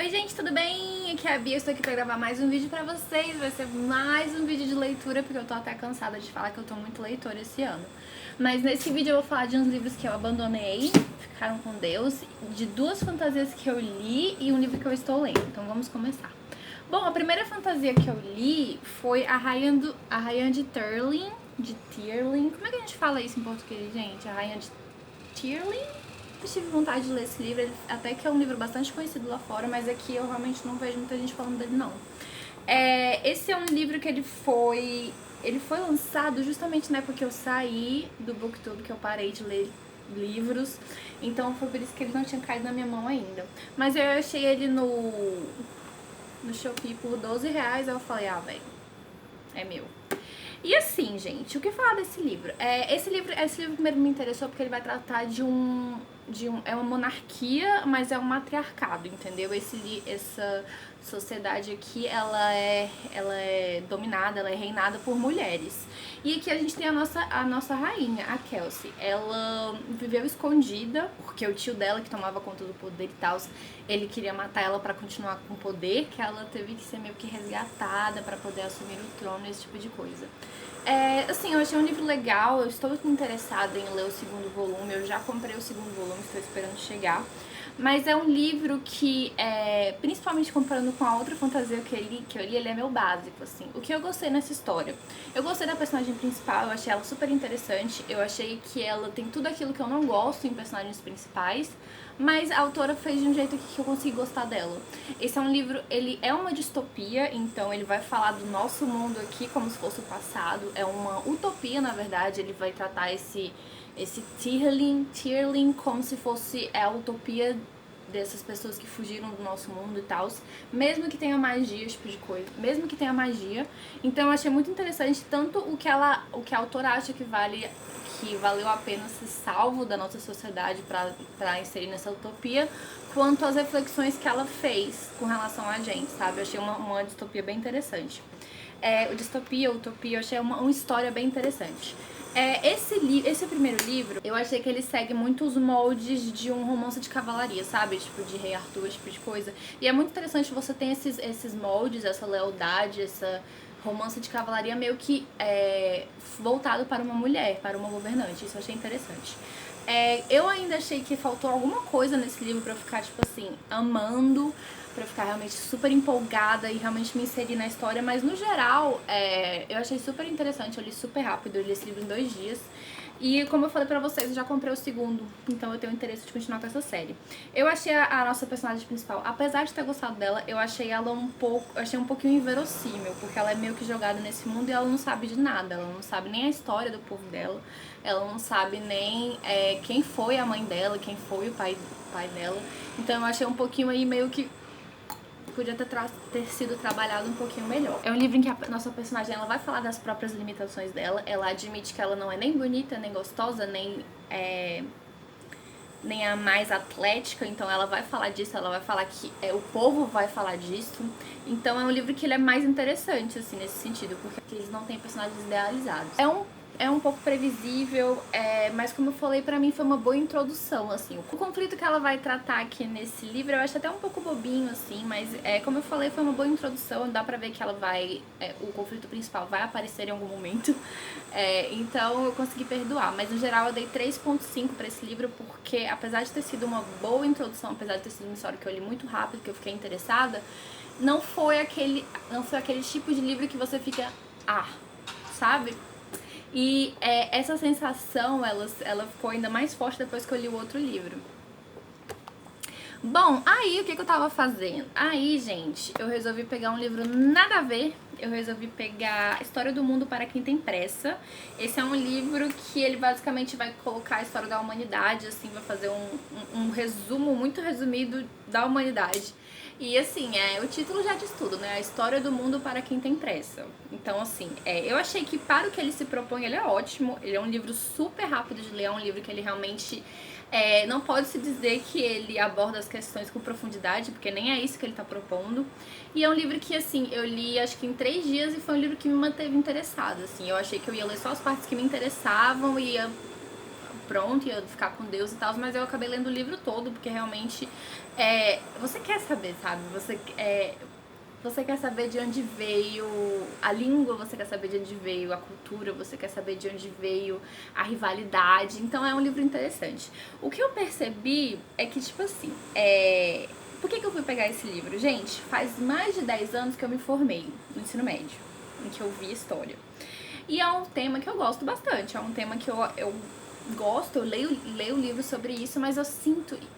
Oi gente, tudo bem? Aqui é a Bia, eu estou aqui pra gravar mais um vídeo pra vocês. Vai ser mais um vídeo de leitura, porque eu tô até cansada de falar que eu tô muito leitora esse ano. Mas nesse vídeo eu vou falar de uns livros que eu abandonei, ficaram com Deus, de duas fantasias que eu li e um livro que eu estou lendo. Então vamos começar. Bom, a primeira fantasia que eu li foi a Rainha de Tyrlin, como é que a gente fala isso em português, gente? A Rainha de Tyrlin? Eu tive vontade de ler esse livro, até que é um livro bastante conhecido lá fora, mas aqui eu realmente não vejo muita gente falando dele, não. Esse é um livro que ele foi lançado justamente na época que eu saí do BookTube, que eu parei de ler livros, então foi por isso que ele não tinha caído na minha mão ainda. Mas eu achei ele no Shopee por R$12, aí eu falei, velho, é meu. E assim, gente, o que falar desse livro? Esse livro primeiro me interessou porque ele vai tratar é uma monarquia, mas é um matriarcado, entendeu? Essa sociedade aqui, ela é dominada, ela é reinada por mulheres. E aqui a gente tem a nossa rainha, a Kelsey. Ela viveu escondida, porque o tio dela, que tomava conta do poder e tal, ele queria matar ela pra continuar com o poder, que ela teve que ser meio que resgatada pra poder assumir o trono, esse tipo de coisa. Assim, eu achei um livro legal, eu estou interessada em ler o segundo volume, eu já comprei o segundo volume, estou esperando chegar. Mas é um livro que, principalmente comparando com a outra fantasia que eu li, ele é meu básico, assim. O que eu gostei nessa história? Eu gostei da personagem principal, eu achei ela super interessante, eu achei que ela tem tudo aquilo que eu não gosto em personagens principais, mas a autora fez de um jeito que eu consegui gostar dela. Esse é um livro, ele é uma distopia, então ele vai falar do nosso mundo aqui como se fosse o passado, é uma utopia, na verdade, ele vai tratar esse Tyrlin como se fosse a utopia dessas pessoas que fugiram do nosso mundo e tal, mesmo que tenha magia, esse tipo de coisa, mesmo que tenha magia. Então eu achei muito interessante tanto o que a autora acha que valeu a pena ser salvo da nossa sociedade para inserir nessa utopia, quanto as reflexões que ela fez com relação a gente, sabe? Eu achei uma distopia bem interessante. Distopia, utopia, eu achei uma história bem interessante. Esse primeiro livro, eu achei que ele segue muito os moldes de um romance de cavalaria, sabe? Tipo, de Rei Arthur, esse tipo de coisa. E é muito interessante você ter esses moldes, essa lealdade, essa romance de cavalaria meio que voltado para uma mulher, para uma governante. Isso eu achei interessante. Eu ainda achei que faltou alguma coisa nesse livro pra eu ficar, tipo assim, amando, pra eu ficar realmente super empolgada e realmente me inserir na história, mas no geral, eu achei super interessante, eu li super rápido, eu li esse livro em 2 dias. E como eu falei pra vocês, eu já comprei o segundo, então eu tenho interesse de continuar com essa série. Eu achei a nossa personagem principal, apesar de ter gostado dela, eu achei ela um pouquinho inverossímil, porque ela é meio que jogada nesse mundo e ela não sabe de nada, ela não sabe nem a história do povo dela, ela não sabe nem quem foi a mãe dela, quem foi o pai dela. Então eu achei um pouquinho aí meio que podia ter sido trabalhado um pouquinho melhor. É um livro em que a nossa personagem ela vai falar das próprias limitações dela, ela admite que ela não é nem bonita, nem gostosa, nem a mais atlética, então ela vai falar disso, ela vai falar que o povo vai falar disso. Então é um livro que ele é mais interessante, assim, nesse sentido, porque eles não têm personagens idealizados. É um pouco previsível, mas como eu falei, pra mim foi uma boa introdução, assim. O conflito que ela vai tratar aqui nesse livro eu acho até um pouco bobinho, assim, mas como eu falei, foi uma boa introdução, dá pra ver que ela o conflito principal vai aparecer em algum momento, então eu consegui perdoar, mas no geral eu dei 3.5 pra esse livro, porque apesar de ter sido uma boa introdução, apesar de ter sido uma história que eu li muito rápido, que eu fiquei interessada, não foi aquele tipo de livro que você fica, sabe? E essa sensação, ela ficou ainda mais forte depois que eu li o outro livro. Bom, aí o que eu tava fazendo? Aí, gente, eu resolvi pegar um livro nada a ver. Eu resolvi pegar História do Mundo para Quem Tem Pressa. Esse é um livro que ele basicamente vai colocar a história da humanidade, assim, vai fazer um resumo muito resumido da humanidade. E assim, o título já diz tudo, né? A história do mundo para quem tem pressa. Então, assim, eu achei que para o que ele se propõe, ele é ótimo. Ele é um livro super rápido de ler, é um livro que ele realmente... não pode se dizer que ele aborda as questões com profundidade, porque nem é isso que ele tá propondo. E é um livro que, assim, eu li acho que em 3 dias e foi um livro que me manteve interessada, assim. Eu achei que eu ia ler só as partes que me interessavam e ia pronto, ia ficar com Deus e tal, mas eu acabei lendo o livro todo, porque realmente você quer saber, sabe? Você quer saber de onde veio a língua, você quer saber de onde veio a cultura, você quer saber de onde veio a rivalidade. Então é um livro interessante. O que eu percebi é que, tipo assim, por que eu fui pegar esse livro? Gente, faz mais de 10 anos que eu me formei no ensino médio, em que eu vi história. E é um tema que eu gosto bastante, é um tema que eu gosto, eu leio livros sobre isso, mas eu sinto e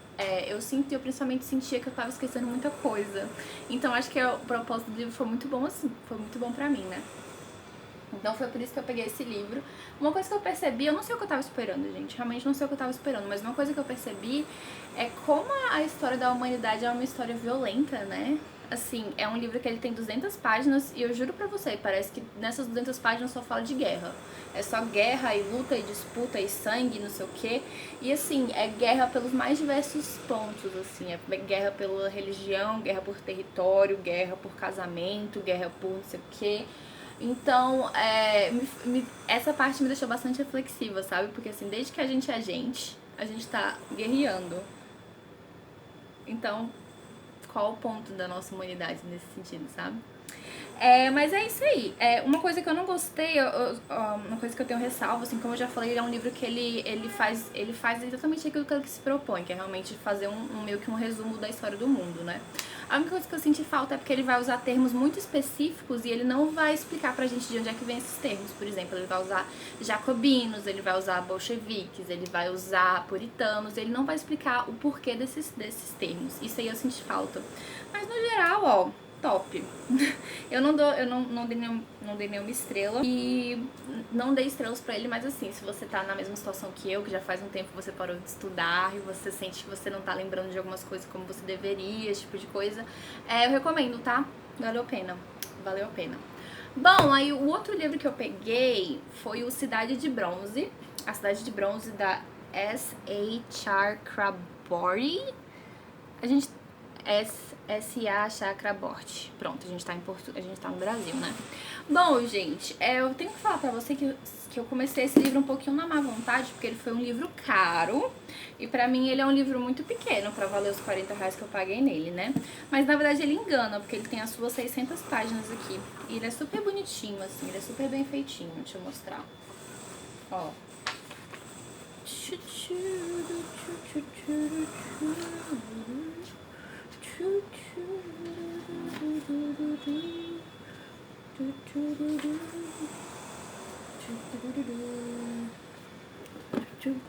eu principalmente sentia que eu tava esquecendo muita coisa. Então acho que o propósito do livro foi muito bom assim, foi muito bom pra mim, né? Então foi por isso que eu peguei esse livro. Uma coisa que eu percebi, eu não sei o que eu tava esperando, gente, realmente não sei o que eu tava esperando, mas uma coisa que eu percebi é como a história da humanidade é uma história violenta, né? Assim, é um livro que ele tem 200 páginas e eu juro pra você, parece que nessas 200 páginas só fala de guerra. É só guerra e luta e disputa e sangue, não sei o quê. E assim, é guerra pelos mais diversos pontos, assim. É guerra pela religião, guerra por território, guerra por casamento, guerra por não sei o quê. Então, essa parte me deixou bastante reflexiva, sabe? Porque assim, desde que a gente tá guerreando. Então, qual o ponto da nossa humanidade nesse sentido, sabe? Mas é isso aí. Uma coisa que eu não gostei, uma coisa que eu tenho ressalvo, assim, como eu já falei, ele é um livro que ele faz exatamente aquilo que ele se propõe, que é realmente fazer meio que um resumo da história do mundo, né? A única coisa que eu senti falta é porque ele vai usar termos muito específicos e ele não vai explicar pra gente de onde é que vem esses termos. Por exemplo, ele vai usar jacobinos, ele vai usar bolcheviques, ele vai usar puritanos, ele não vai explicar o porquê desses termos. Isso aí eu senti falta. Mas no geral, ó, top. Eu não dei nenhuma estrela e não dei estrelas pra ele, mas assim, se você tá na mesma situação que eu, que já faz um tempo que você parou de estudar e você sente que você não tá lembrando de algumas coisas como você deveria, esse tipo de coisa, eu recomendo, tá? Valeu a pena. Valeu a pena. Bom, aí o outro livro que eu peguei foi o Cidade de Bronze, a Cidade de Bronze da S.A. Chakraborty. S.A. Chakraborty. Pronto, a gente tá a gente tá no Brasil, né? Bom, gente, eu tenho que falar pra você que eu comecei esse livro um pouquinho na má vontade, porque ele foi um livro caro, e pra mim ele é um livro muito pequeno pra valer os 40 reais que eu paguei nele, né? Mas na verdade ele engana, porque ele tem as suas 600 páginas aqui, e ele é super bonitinho, assim, ele é super bem feitinho, deixa eu mostrar. Ó.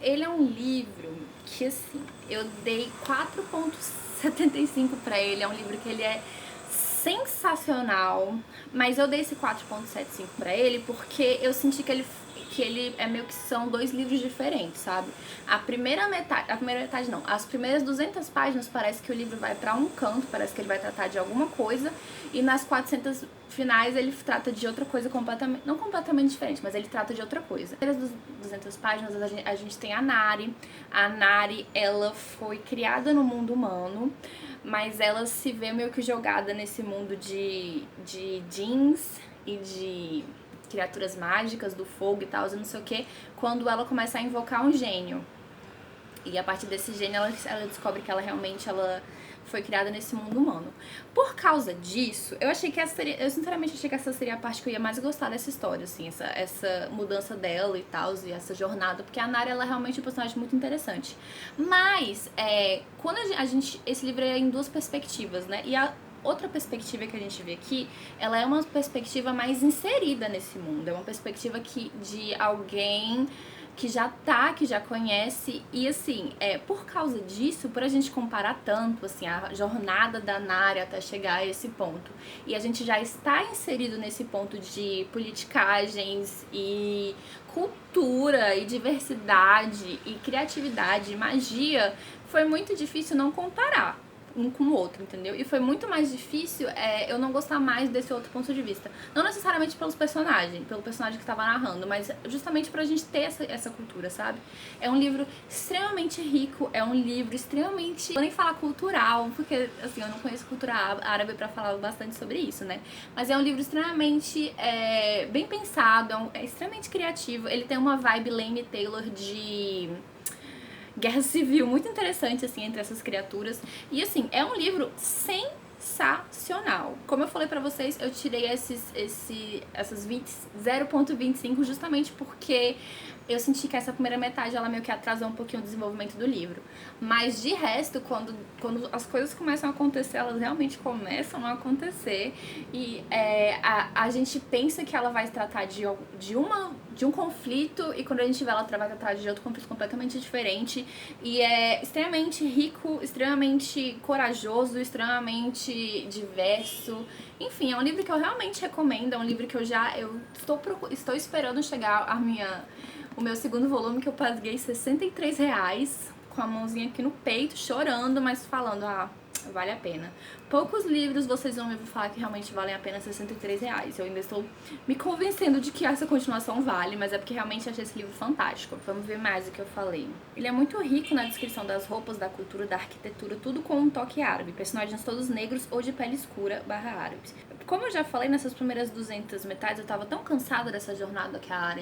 Ele é um livro que, assim, eu dei 4,75 pra ele. É um livro que ele é sensacional, mas eu dei esse 4,75 pra ele porque eu senti que ele é meio que são dois livros diferentes, sabe? A primeira metade não, as primeiras 200 páginas parece que o livro vai pra um canto, parece que ele vai tratar de alguma coisa, e nas 400 finais ele trata de outra coisa completamente, não completamente diferente, mas ele trata de outra coisa. Nas primeiras 200 páginas a gente tem a Nari. A Nari, ela foi criada no mundo humano, mas ela se vê meio que jogada nesse mundo de jeans e de criaturas mágicas do fogo e tal, e não sei o que, quando ela começa a invocar um gênio. E a partir desse gênio ela descobre que ela realmente foi criada nesse mundo humano. Por causa disso, eu sinceramente achei que essa seria a parte que eu ia mais gostar dessa história, assim, essa mudança dela e tal, e essa jornada, porque a Nari, ela é realmente um personagem muito interessante. Mas, quando esse livro é em duas perspectivas, né, e a outra perspectiva que a gente vê aqui, ela é uma perspectiva mais inserida nesse mundo, é uma perspectiva de alguém que já conhece, e assim, por causa disso, por a gente comparar tanto, assim, a jornada da Nari até chegar a esse ponto, e a gente já está inserido nesse ponto de politicagens e cultura e diversidade e criatividade e magia, foi muito difícil não comparar um com o outro, entendeu? E foi muito mais difícil eu não gostar mais desse outro ponto de vista. Não necessariamente pelo personagem que tava narrando, mas justamente pra gente ter essa cultura, sabe? É um livro extremamente rico, é um livro extremamente... Eu vou nem falar cultural, porque, assim, eu não conheço cultura árabe pra falar bastante sobre isso, né? Mas é um livro extremamente bem pensado, é extremamente criativo. Ele tem uma vibe Laini Taylor de guerra civil muito interessante, assim, entre essas criaturas. E, assim, é um livro sensacional. Como eu falei pra vocês, eu tirei essas 0,25 justamente porque eu senti que essa primeira metade ela meio que atrasou um pouquinho o desenvolvimento do livro. Mas de resto, quando as coisas começam a acontecer, elas realmente começam a acontecer. E a gente pensa que ela vai tratar de um conflito, e quando a gente vê ela vai tratar de outro conflito completamente diferente. E é extremamente rico, extremamente corajoso, extremamente diverso. Enfim, é um livro que eu realmente recomendo, é um livro que eu estou esperando chegar o meu segundo volume, que eu paguei R$63, com a mãozinha aqui no peito, chorando, mas falando, vale a pena. Poucos livros vocês vão me falar que realmente valem a pena R$63. Eu ainda estou me convencendo de que essa continuação vale, mas é porque realmente achei esse livro fantástico. Vamos ver mais o que eu falei. Ele é muito rico na descrição das roupas, da cultura, da arquitetura, tudo com um toque árabe. Personagens todos negros ou de pele escura / árabes. Como eu já falei, nessas primeiras 200 metades, eu tava tão cansada dessa jornada que a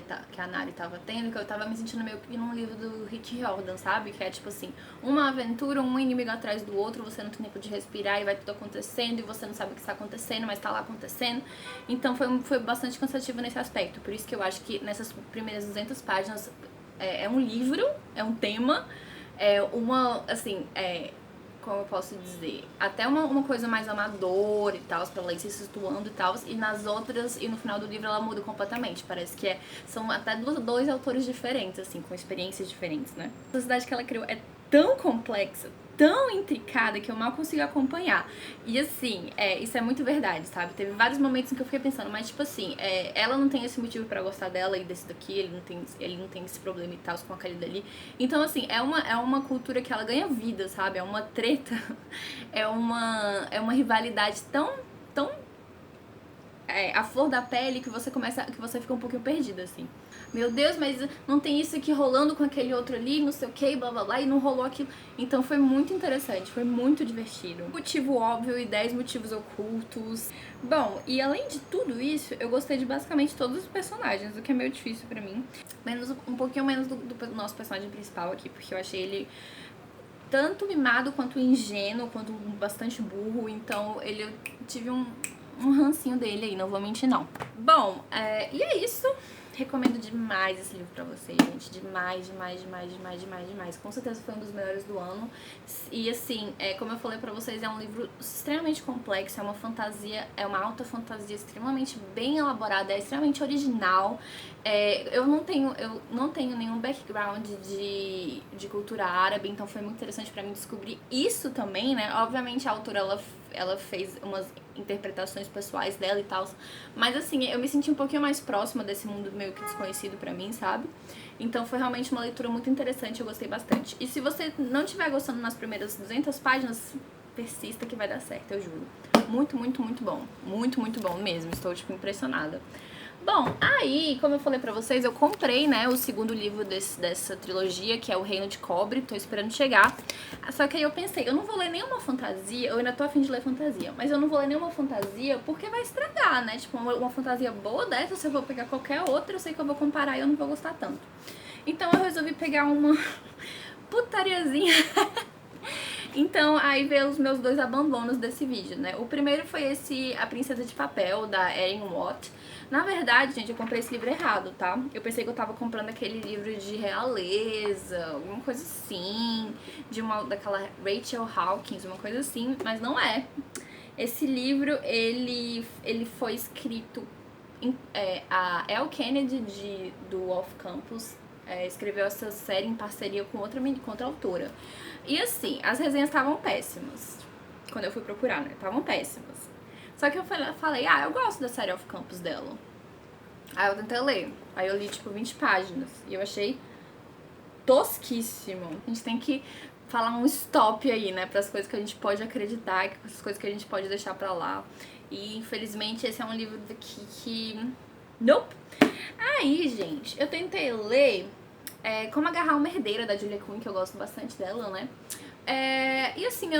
Nari tava tendo, que eu tava me sentindo meio que num livro do Rick Riordan, sabe? Que é tipo assim, uma aventura, um inimigo atrás do outro, você não tem tempo de respirar e vai tudo acontecendo, e você não sabe o que está acontecendo, mas tá lá acontecendo. Então foi bastante cansativo nesse aspecto. Por isso que eu acho que nessas primeiras 200 páginas é um livro, é um tema, como eu posso dizer, até uma coisa mais amadora e tal, pra ela ir se situando e tal, e nas outras, e no final do livro ela muda completamente, parece que são até dois autores diferentes, assim, com experiências diferentes, né? A sociedade que ela criou é tão complexa, tão intricada, que eu mal consigo acompanhar. E assim, isso é muito verdade, sabe? Teve vários momentos em que eu fiquei pensando, mas tipo assim, ela não tem esse motivo pra gostar dela e desse daqui, ele não tem esse problema e tal com aquele dali. Então assim, é uma cultura que ela ganha vida, sabe? É uma treta, é uma rivalidade tão a flor da pele que você fica um pouquinho perdida, assim. Meu Deus, mas não tem isso aqui rolando com aquele outro ali, não sei o que, blá blá blá, e não rolou aquilo. Então foi muito interessante, foi muito divertido. Motivo óbvio e 10 motivos ocultos. Bom, e além de tudo isso, eu gostei de basicamente todos os personagens, o que é meio difícil pra mim. Um pouquinho menos do nosso personagem principal aqui, porque eu achei ele tanto mimado quanto ingênuo, quanto bastante burro, então eu tive um rancinho dele aí, não vou mentir não. Bom, e é isso. Recomendo demais esse livro pra vocês, gente. Demais. Com certeza foi um dos melhores do ano. E assim, como eu falei pra vocês, é um livro extremamente complexo, é uma fantasia, é uma alta fantasia extremamente bem elaborada, é extremamente original. Eu não tenho nenhum background de cultura árabe, então foi muito interessante pra mim descobrir isso também, né? Obviamente a autora, ela fez umas interpretações pessoais dela e tal, mas assim, eu me senti um pouquinho mais próxima desse mundo meio que desconhecido pra mim, sabe? Então foi realmente uma leitura muito interessante, eu gostei bastante. E se você não estiver gostando nas primeiras 200 páginas, persista que vai dar certo, eu juro. Muito bom. Muito bom mesmo, estou tipo impressionada. Bom, aí, como eu falei pra vocês, eu comprei, né, o segundo livro dessa trilogia, que é O Reino de Cobre, tô esperando chegar. Só que aí eu pensei, eu não vou ler nenhuma fantasia, eu ainda tô a fim de ler fantasia, mas eu não vou ler nenhuma fantasia porque vai estragar, né? Tipo, uma fantasia boa dessa, se eu vou pegar qualquer outra, eu sei que eu vou comparar e eu não vou gostar tanto. Então eu resolvi pegar uma putariazinha. Então, aí veio os meus dois abandonos desse vídeo, né? O primeiro foi A Princesa de Papel, da Erin Watt. Na verdade, gente, eu comprei esse livro errado, tá? Eu pensei que eu tava comprando aquele livro de realeza, alguma coisa assim, daquela Rachel Hawkins, uma coisa assim, mas não é. Esse livro, ele foi escrito... a Elle Kennedy, do Off Campus, escreveu essa série em parceria com outra autora. E assim, as resenhas estavam péssimas. Quando eu fui procurar, né? Estavam péssimas. Só que eu falei, eu gosto da série Off Campus dela. Aí eu tentei ler. Aí eu li, tipo, 20 páginas. E eu achei tosquíssimo. A gente tem que falar um stop aí, né? Pras coisas que a gente pode acreditar, pras coisas que a gente pode deixar pra lá. E, infelizmente, esse é um livro daqui que... Nope! Aí, gente, eu tentei ler Como Agarrar uma Herdeira, da Julia Quinn, que eu gosto bastante dela, né? E assim,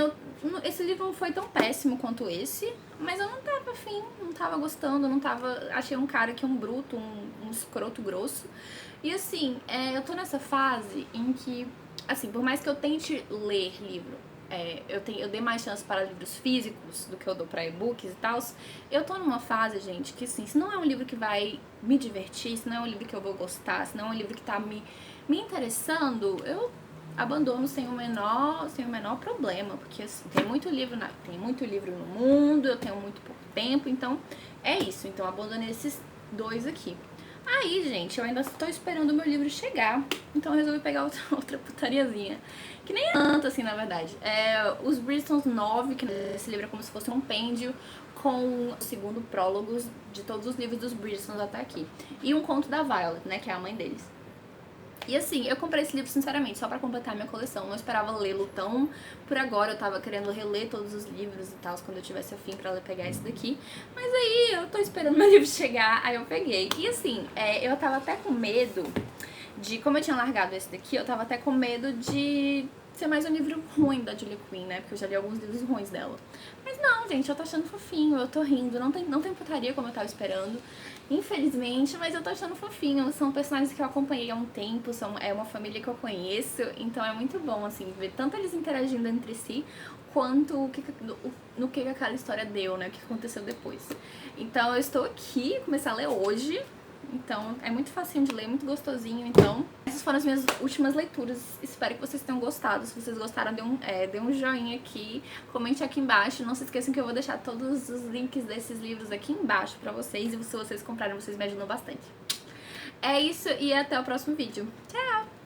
esse livro não foi tão péssimo quanto esse, mas eu não tava afim, não tava gostando, achei um cara que é um bruto, um escroto grosso. E assim, eu tô nessa fase em que assim, por mais que eu tente ler livro, eu dei mais chance para livros físicos do que eu dou para e-books e tal, eu tô numa fase, gente, que assim, se não é um livro que vai me divertir, se não é um livro que eu vou gostar, se não é um livro que tá me interessando, eu abandono sem o menor problema, porque assim, tem muito livro no mundo, eu tenho muito pouco tempo, então é isso. Então eu abandonei esses dois aqui. Aí, gente, eu ainda estou esperando o meu livro chegar, então eu resolvi pegar outra putariazinha. Que nem é tanto assim, na verdade. Os Bridgerton 9, que esse livro é como se fosse um pêndio com o segundo prólogo de todos os livros dos Bridgerton até aqui. E um conto da Violet, né, que é a mãe deles. E assim, eu comprei esse livro, sinceramente, só pra completar minha coleção. Não esperava lê-lo tão por agora. Eu tava querendo reler todos os livros e tal, quando eu tivesse afim pra pegar esse daqui. Mas aí, eu tô esperando meu livro chegar, aí eu peguei. E assim, eu tava até com medo de... Como eu tinha largado esse daqui, eu tava até com medo de ser mais um livro ruim da Julia Quinn, né? Porque eu já li alguns livros ruins dela. Mas não, gente, eu tô achando fofinho, eu tô rindo. Não tem putaria como eu tava esperando, infelizmente, mas eu tô achando fofinho. São personagens que eu acompanhei há um tempo, é uma família que eu conheço, então é muito bom, assim, ver tanto eles interagindo entre si, quanto no que aquela história deu, né, o que aconteceu depois. Então eu estou aqui, comecei a ler hoje, então é muito facinho de ler, muito gostosinho. Então essas foram as minhas últimas leituras, espero que vocês tenham gostado. Se vocês gostaram, dê um joinha aqui, comente aqui embaixo. Não se esqueçam que eu vou deixar todos os links desses livros aqui embaixo pra vocês, e se vocês comprarem, vocês me ajudam bastante. É isso, e até o próximo vídeo. Tchau!